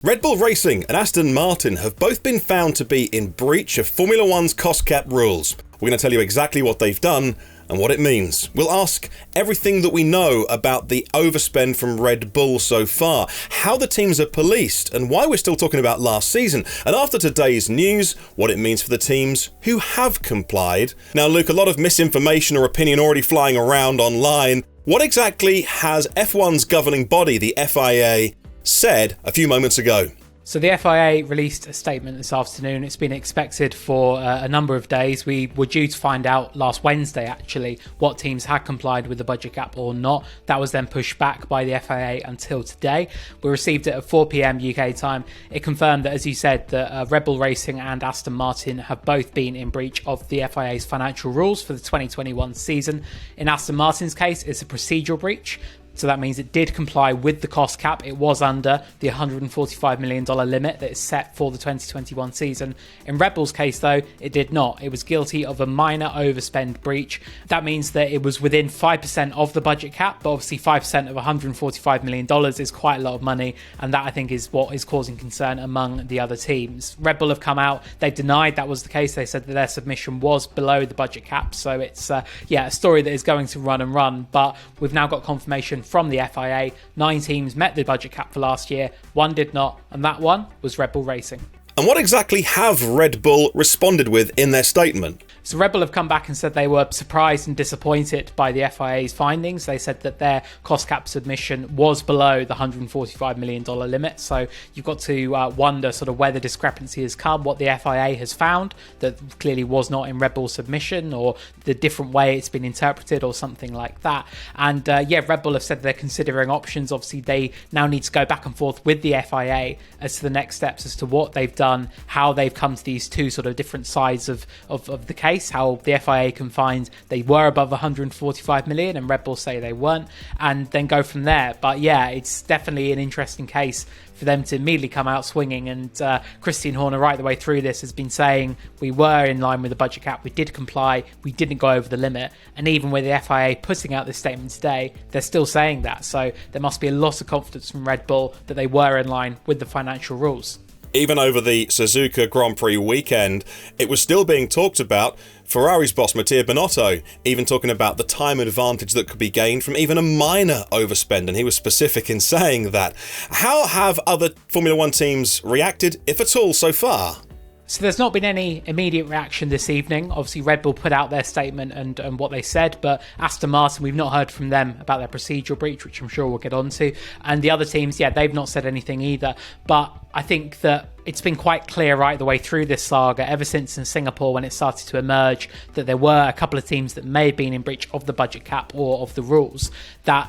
Red Bull Racing and Aston Martin have both been found to be in breach of Formula One's cost cap rules. We're going to tell you exactly what they've done and what it means. We'll ask everything that we know about the overspend from Red Bull so far, how the teams are policed and why we're still talking about last season, and after today's news, what it means for the teams who have complied. Now Luke, a lot of misinformation or opinion already flying around online. What exactly has F1's governing body, the FIA, said a few moments ago? So the FIA released a statement this afternoon. It's been expected for a number of days. We were due to find out last Wednesday, actually, what teams had complied with the budget cap or not. That was then pushed back by the FIA until today. We received it at 4 p.m. UK time. It confirmed that, as you said, that Red Bull Racing and Aston Martin have both been in breach of the FIA's financial rules for the 2021 season. In Aston Martin's case, it's a procedural breach. So that means it did comply with the cost cap. It was under the $145 million limit that is set for the 2021 season. In Red Bull's case, though, it did not. It was guilty of a minor overspend breach. That means that it was within 5% of the budget cap, but obviously 5% of $145 million is quite a lot of money, and that, I think, is what is causing concern among the other teams. Red Bull have come out. They denied that was the case. They said that their submission was below the budget cap. So it's, a story that is going to run and run, but we've now got confirmation from the FIA. 9 teams met the budget cap for last year, 1 did not, and that one was Red Bull Racing. And what exactly have Red Bull responded with in their statement? So Red Bull have come back and said they were surprised and disappointed by the FIA's findings. They said that their cost cap submission was below the $145 million limit. So you've got to wonder sort of where the discrepancy has come, what the FIA has found that clearly was not in Red Bull's submission, or the different way it's been interpreted or something like that. And Red Bull have said they're considering options. Obviously, they now need to go back and forth with the FIA as to the next steps as to what they've done, how they've come to these two sort of different sides of the case, how the FIA can find they were above 145 million and Red Bull say they weren't, and then go from there. But yeah, it's definitely an interesting case for them to immediately come out swinging. And Christian Horner, right the way through this, has been saying we were in line with the budget cap, we did comply, we didn't go over the limit. And even with the FIA putting out this statement today, they're still saying that. So there must be a lot of confidence from Red Bull that they were in line with the financial rules. Even over the Suzuka Grand Prix weekend, it was still being talked about. Ferrari's boss, Mattia Binotto, even talking about the time advantage that could be gained from even a minor overspend, and he was specific in saying that. How have other Formula One teams reacted, if at all, so far? So there's not been any immediate reaction this evening. Obviously, Red Bull put out their statement and what they said, but Aston Martin, we've not heard from them about their procedural breach, which I'm sure we'll get onto. And the other teams, they've not said anything either. But I think that it's been quite clear right the way through this saga, ever since in Singapore when it started to emerge that there were a couple of teams that may have been in breach of the budget cap or of the rules, that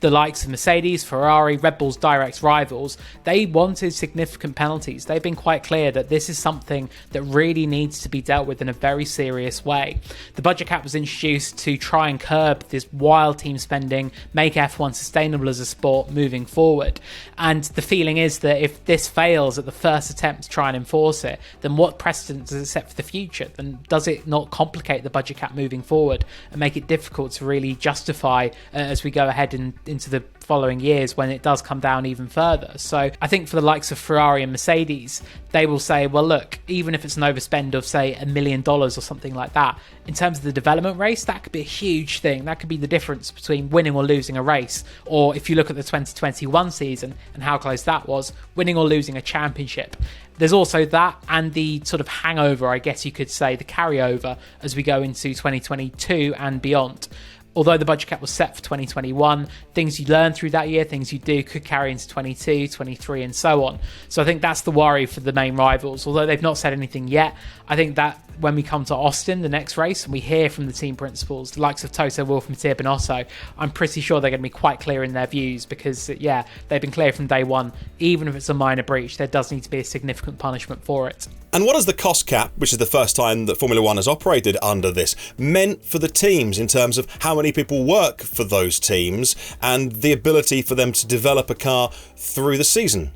the likes of Mercedes, Ferrari, Red Bull's direct rivals, they wanted significant penalties. They've been quite clear that this is something that really needs to be dealt with in a very serious way. The budget cap was introduced to try and curb this wild team spending, make F1 sustainable as a sport moving forward. And the feeling is that if this fails at the first attempt to try and enforce it, then what precedent does it set for the future? Then does it not complicate the budget cap moving forward and make it difficult to really justify as we go ahead into the following years when it does come down even further? So I think for the likes of Ferrari and Mercedes, they will say, well, look, even if it's an overspend of, say, $1 million or something like that, in terms of the development race, that could be a huge thing. That could be the difference between winning or losing a race. Or if you look at the 2021 season and how close that was, winning or losing a championship. There's also that and the sort of hangover, I guess you could say, the carryover as we go into 2022 and beyond. Although the budget cap was set for 2021, things you learn through that year, things you do could carry into 22, 23 and so on. So I think that's the worry for the main rivals. Although they've not said anything yet, I think that when we come to Austin, the next race, and we hear from the team principals, the likes of Toto Wolff and Mattia Binotto, I'm pretty sure they're going to be quite clear in their views because, they've been clear from day one. Even if it's a minor breach, there does need to be a significant punishment for it. And what has the cost cap, which is the first time that Formula One has operated under this, meant for the teams in terms of how many people work for those teams and the ability for them to develop a car through the season?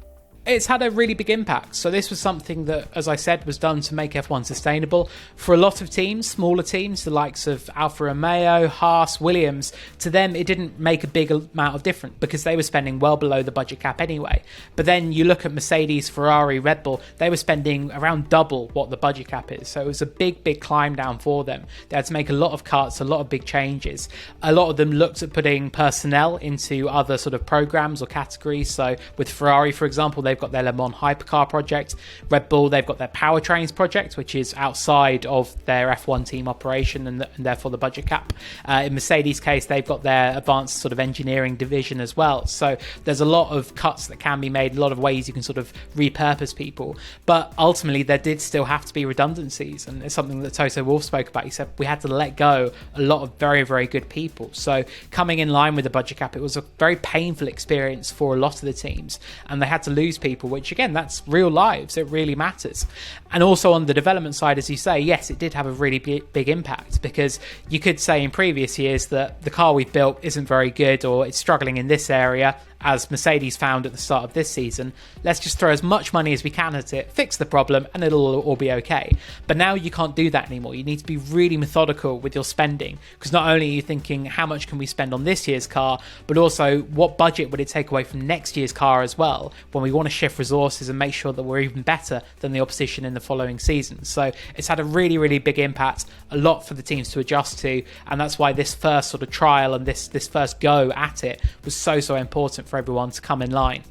It's had a really big impact. So this was something that, as I said, was done to make F1 sustainable. For a lot of teams, smaller teams, the likes of Alfa Romeo, Haas, Williams, to them it didn't make a big amount of difference because they were spending well below the budget cap anyway. But then you look at Mercedes, Ferrari, Red Bull, they were spending around double what the budget cap is. So it was a big climb down for them. They had to make a lot of cuts, a lot of big changes. A lot of them looked at putting personnel into other sort of programs or categories. So with Ferrari, for example, they've got their Le Mans hypercar project. Red Bull, they've got their powertrains project, which is outside of their F1 team operation and therefore the budget cap. In Mercedes' case, they've got their advanced sort of engineering division as well. So there's a lot of cuts that can be made, a lot of ways you can sort of repurpose people. But ultimately, there did still have to be redundancies. And it's something that Toto Wolff spoke about. He said we had to let go a lot of very good people. So coming in line with the budget cap, it was a very painful experience for a lot of the teams. And they had to lose people, which again, that's real lives. It really matters. And also on the development side, as you say, yes, it did have a really big impact, because you could say in previous years that the car we've built isn't very good or it's struggling in this area, as Mercedes found at the start of this season. Let's just throw as much money as we can at it, fix the problem, and it'll all be okay. But now you can't do that anymore. You need to be really methodical with your spending, because not only are you thinking how much can we spend on this year's car, but also what budget would it take away from next year's car as well, when we want to shift resources and make sure that we're even better than the opposition in the following season. So it's had a really big impact, a lot for the teams to adjust to, and that's why this first sort of trial and this first go at it was so important for everyone to come in line.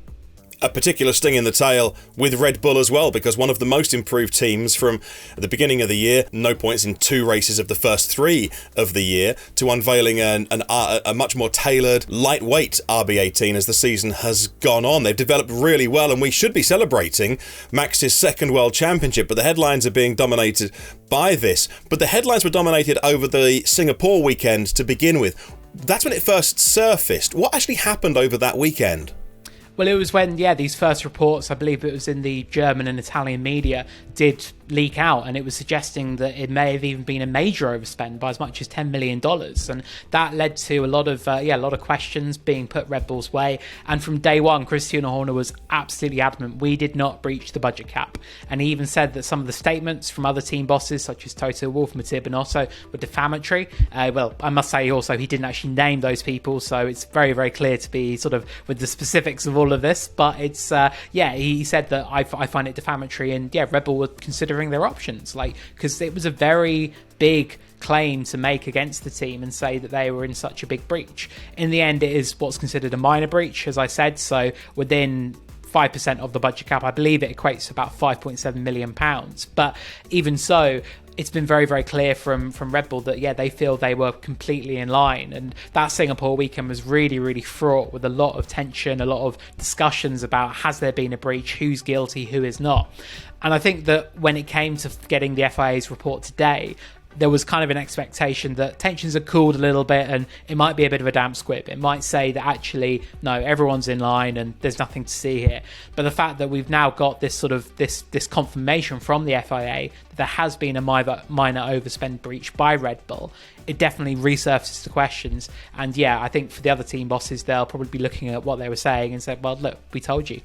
A particular sting in the tail with Red Bull as well, because one of the most improved teams from the beginning of the year, no points in 2 races of the first 3 of the year, to unveiling a much more tailored, lightweight RB18 as the season has gone on. They've developed really well, and we should be celebrating Max's second World Championship, but the headlines are being dominated by this. But the headlines were dominated over the Singapore weekend to begin with. That's when it first surfaced. What actually happened over that weekend? Well, it was when, these first reports, I believe it was in the German and Italian media, did leak out, and it was suggesting that it may have even been a major overspend by as much as $10 million. And that led to a lot of questions being put Red Bull's way. And from day one, Christian Horner was absolutely adamant, we did not breach the budget cap. And he even said that some of the statements from other team bosses, such as Toto Wolff, Mattia Binotto, were defamatory. Well, I must say also, he didn't actually name those people, so it's very clear to be sort of with the specifics of all of this. But it's, he said that I find it defamatory, and Red Bull were considering their options, because it was a very big claim to make against the team and say that they were in such a big breach. In the end, it is what's considered a minor breach, as I said, so within 5% of the budget cap. I believe it equates to about £5.7 million. But even so, it's been very clear from Red Bull that they feel they were completely in line. And that Singapore weekend was really fraught with a lot of tension, a lot of discussions about has there been a breach, who's guilty, who is not. And I think that when it came to getting the FIA's report today, there was kind of an expectation that tensions had cooled a little bit and it might be a bit of a damp squib. It might say that actually, no, everyone's in line and there's nothing to see here. But the fact that we've now got this sort of this confirmation from the FIA that there has been a minor overspend breach by Red Bull, it definitely resurfaces the questions. And I think for the other team bosses, they'll probably be looking at what they were saying and said, well, look, we told you.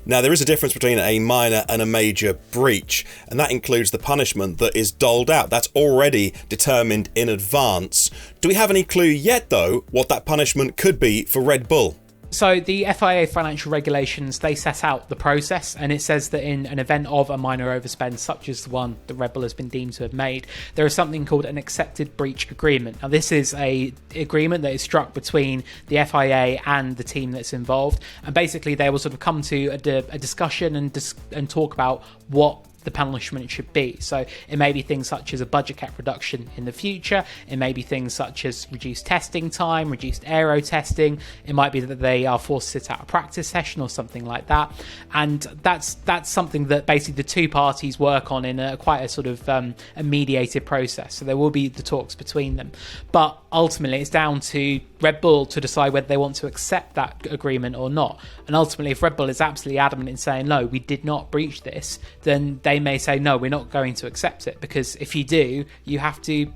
Now, there is a difference between a minor and a major breach, and that includes the punishment that is doled out. That's already determined in advance. Do we have any clue yet, though, what that punishment could be for Red Bull? So the FIA financial regulations, they set out the process, and it says that in an event of a minor overspend, such as the one that Red Bull has been deemed to have made, there is something called an accepted breach agreement. Now, this is a agreement that is struck between the FIA and the team that's involved, and basically they will sort of come to a discussion and talk about what the punishment should be. So it may be things such as a budget cap reduction in the future. It may be things such as reduced testing time, reduced aero testing. It might be that they are forced to sit out a practice session or something like that. And that's something that basically the two parties work on in quite a sort of a mediated process. So there will be the talks between them. But ultimately, it's down to Red Bull to decide whether they want to accept that agreement or not. And ultimately, if Red Bull is absolutely adamant in saying, no, we did not breach this, then they may say, no, we're not going to accept it. Because if you do, you have to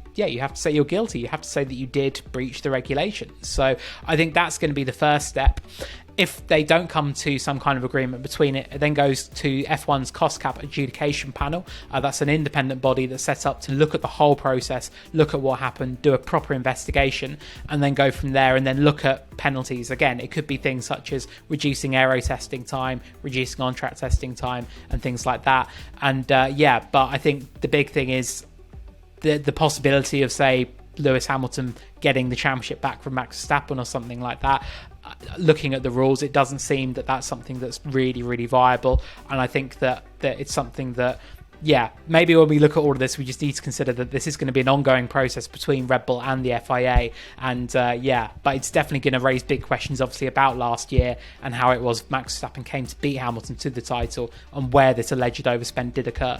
say you're guilty. You have to say that you did breach the regulations. So I think that's going to be the first step. if they don't come to some kind of agreement between it, it then goes to F1's cost cap adjudication panel. That's an independent body that's set up to look at the whole process, look at what happened, do a proper investigation, and then go from there and then look at penalties. Again, it could be things such as reducing aero testing time, reducing on-track testing time, and things like that. And but I think the big thing is the possibility of, say, Lewis Hamilton getting the championship back from Max Verstappen or something like that. Looking at the rules, it doesn't seem that that's something that's really, really viable. And I think that it's something that, maybe when we look at all of this, we just need to consider that this is going to be an ongoing process between Red Bull and the FIA. And but it's definitely going to raise big questions, obviously, about last year and how it was Max Verstappen came to beat Hamilton to the title and where this alleged overspend did occur.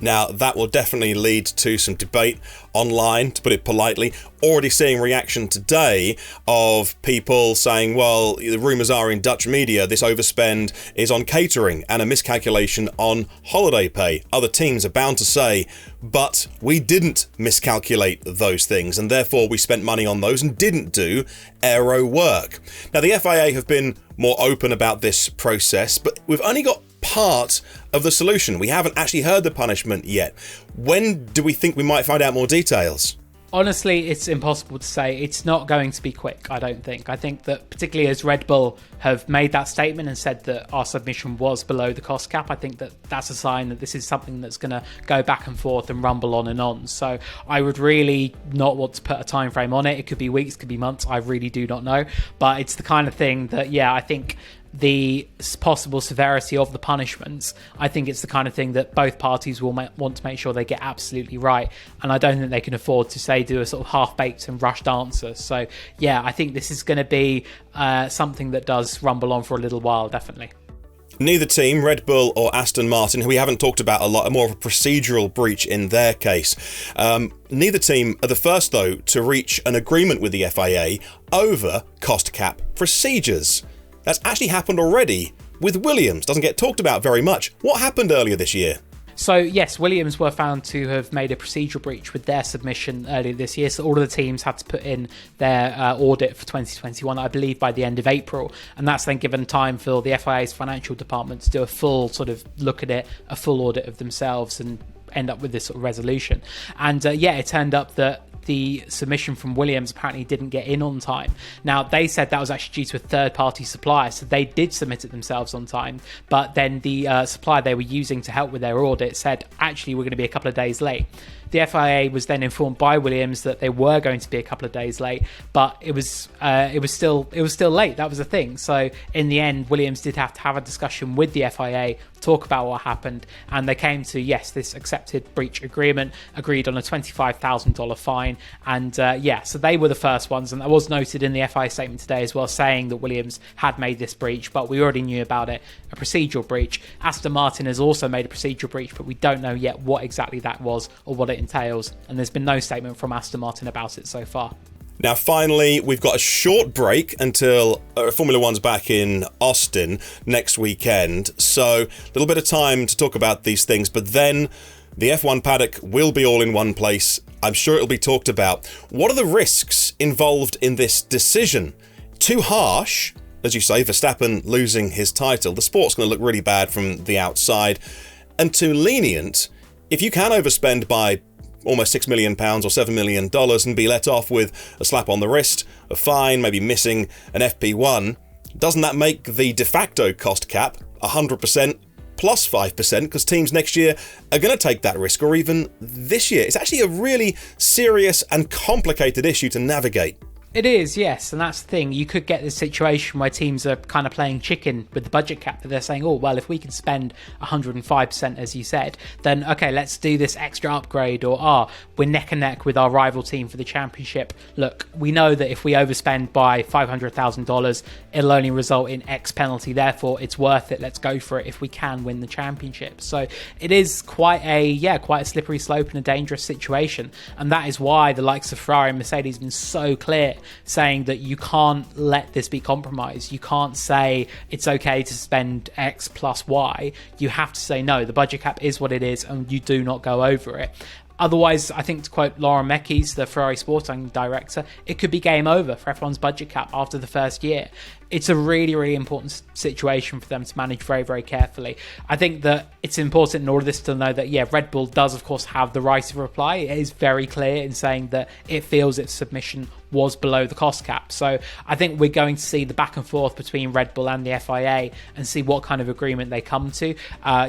Now, that will definitely lead to some debate online, to put it politely. Already seeing reaction today of people saying, well, the rumours are in Dutch media this overspend is on catering and a miscalculation on holiday pay. Other teams are bound to say, but we didn't miscalculate those things, and therefore we spent money on those and didn't do aero work. Now, the FIA have been more open about this process, but we've only got part of the solution. We haven't actually heard the punishment yet. When do we think we might find out more details? Honestly, it's impossible to say. It's not going to be quick, I don't think. I think that particularly as Red Bull have made that statement and said that our submission was below the cost cap, I think that that's a sign that this is something that's going to go back and forth and rumble on and on. So I would really not want to put a time frame on it. It could be weeks, could be months. I really do not know. But it's the kind of thing that, I think the possible severity of the punishments, I think it's the kind of thing that both parties will want to make sure they get absolutely right, and I don't think they can afford to, say, do a sort of half-baked and rushed answer. So I think this is going to be something that does rumble on for a little while, definitely. Neither team, Red Bull or Aston Martin, who we haven't talked about a lot, are more of a procedural breach in their case. Neither team are the first, though, to reach an agreement with the FIA over cost cap procedures. That's actually happened already with Williams. Doesn't get talked about very much. What happened earlier this year? So, yes, Williams were found to have made a procedural breach with their submission earlier this year. So all of the teams had to put in their audit for 2021, I believe, by the end of April. And that's then given time for the FIA's financial department to do a full sort of look at it, a full audit of themselves and end up with this sort of resolution. And it turned up that the submission from Williams apparently didn't get in on time. Now, they said that was actually due to a third-party supplier, so they did submit it themselves on time, but then the supplier they were using to help with their audit said, actually, we're going to be a couple of days late. The FIA was then informed by Williams that they were going to be a couple of days late, but it was still late. That was the thing. So in the end, Williams did have to have a discussion with the FIA, talk about what happened, and they came to this accepted breach agreement, agreed on a $25,000 fine, and so they were the first ones, and that was noted in the FIA statement today as well, saying that Williams had made this breach, but we already knew about it, a procedural breach. Aston Martin has also made a procedural breach, but we don't know yet what exactly that was or what it entails, and there's been no statement from Aston Martin about it so far. Now, finally, we've got a short break until Formula One's back in Austin next weekend. So a little bit of time to talk about these things. But then the F1 paddock will be all in one place. I'm sure it'll be talked about. What are the risks involved in this decision? Too harsh, as you say, Verstappen losing his title. The sport's going to look really bad from the outside. And too lenient, if you can overspend by almost £6 million or $7 million and be let off with a slap on the wrist, a fine, maybe missing an FP1, doesn't that make the de facto cost cap 100% plus 5%, because teams next year are going to take that risk, or even this year? It's actually a really serious and complicated issue to navigate. It is, yes, and that's the thing. You could get this situation where teams are kind of playing chicken with the budget cap, that they're saying, oh, well, if we can spend 105%, as you said, then, okay, let's do this extra upgrade, or, we're neck and neck with our rival team for the championship. Look, we know that if we overspend by $500,000, it'll only result in X penalty, therefore it's worth it, let's go for it if we can win the championship. So it is quite a slippery slope and a dangerous situation, and that is why the likes of Ferrari and Mercedes have been so clear, saying that you can't let this be compromised. You can't say it's okay to spend X plus Y. You have to say, no, the budget cap is what it is and you do not go over it. Otherwise, I think, to quote Laurent Mekies, the Ferrari sporting director, it could be game over for F1's budget cap after the first year. It's a really, really important situation for them to manage very, very carefully. I think that it's important in all of this to know that, yeah, Red Bull does, of course, have the right of reply. It is very clear in saying that it feels its submission was below the cost cap. So I think we're going to see the back and forth between Red Bull and the FIA and see what kind of agreement they come to.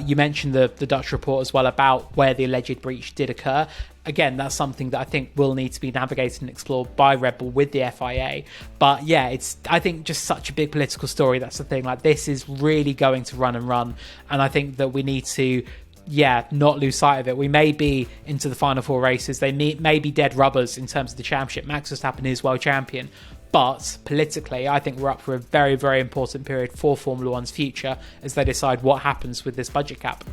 You mentioned the Dutch report as well about where the alleged breach did occur. Again, that's something that I think will need to be navigated and explored by Red Bull with the FIA. But yeah, it's, I think, just such a big political story. That's the thing. Like, this is really going to run and run. And I think that we need to, not lose sight of it. We may be into the final 4 races. They may be dead rubbers in terms of the championship. Max Verstappen is world champion. But politically, I think we're up for a very, very important period for Formula One's future as they decide what happens with this budget cap.